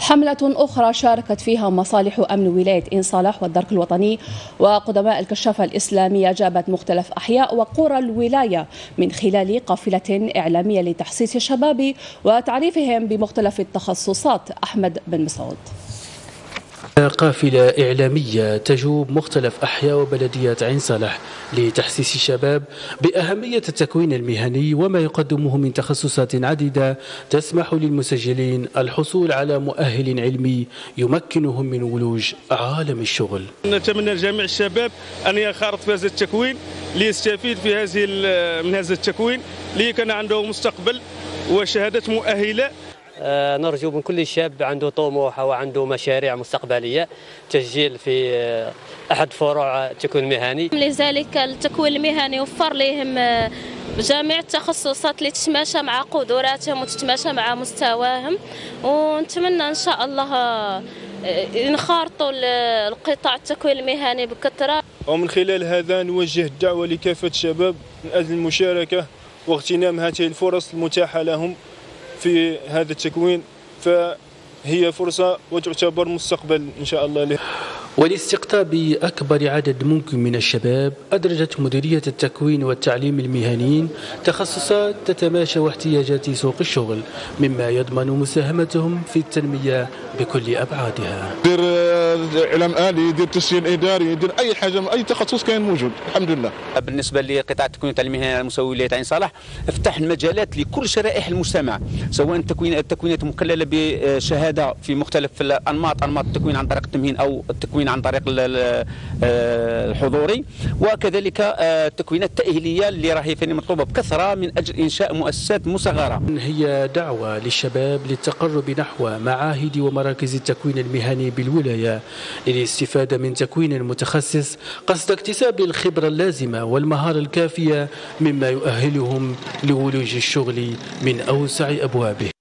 حملة أخرى شاركت فيها مصالح أمن ولاية إن صالح والدرك الوطني وقدماء الكشافة الإسلامية جابت مختلف أحياء وقرى الولاية من خلال قافلة إعلامية لتحسيس الشباب وتعريفهم بمختلف التخصصات. أحمد بن مسعود. قافلة إعلامية تجوب مختلف أحياء وبلديات عين صالح لتحسيس الشباب بأهمية التكوين المهني وما يقدمه من تخصصات عديدة تسمح للمسجلين الحصول على مؤهل علمي يمكنهم من ولوج عالم الشغل. نتمنى لجميع الشباب أن ينخرط في هذا التكوين ليستفيد من هذا التكوين ليكون عنده مستقبل وشهادة مؤهلة. نرجو من كل شاب عنده طموح وعنده مشاريع مستقبلية تسجيل في أحد فروع التكوين المهني. لذلك التكوين المهني وفر لهم جميع التخصصات اللي تتماشى مع قدراتهم وتتماشى مع مستواهم، ونتمنى إن شاء الله ينخرطوا القطاع التكوين المهني بكثرة. ومن خلال هذا نوجه الدعوة لكافة الشباب من أجل المشاركة واغتنام هذه الفرص المتاحة لهم في هذا التكوين، فهي فرصة وتعتبر مستقبل إن شاء الله له. ولاستقطاب أكبر عدد ممكن من الشباب أدرجت مديرية التكوين والتعليم المهنيين تخصصات تتماشى واحتياجات سوق الشغل مما يضمن مساهمتهم في التنمية بكل أبعادها. يدير إعلام آلي، يدير تسجيل إداري، يدير أي حاجة، أي تخصص كان موجود الحمد لله. بالنسبة لقطاع التكوين والتعليم المهني على مستوى ولاية عين صالح افتح المجالات لكل شرائح المجتمع، سواء التكوينات مكللة بشهادة في مختلف الأنماط، أنماط التكوين عن طريق التمهين أو التكوين عن طريق الحضوري، وكذلك التكوينات التأهيلية اللي راهي فاني مطلوبة بكثرة من أجل إنشاء مؤسسات مصغرة. هي دعوة للشباب للتقرب نحو معاهد ومراكز التكوين المهني بالولاية للاستفادة من تكوين متخصص قصد اكتساب الخبرة اللازمة والمهارة الكافية مما يؤهلهم لولوج الشغل من أوسع أبوابه.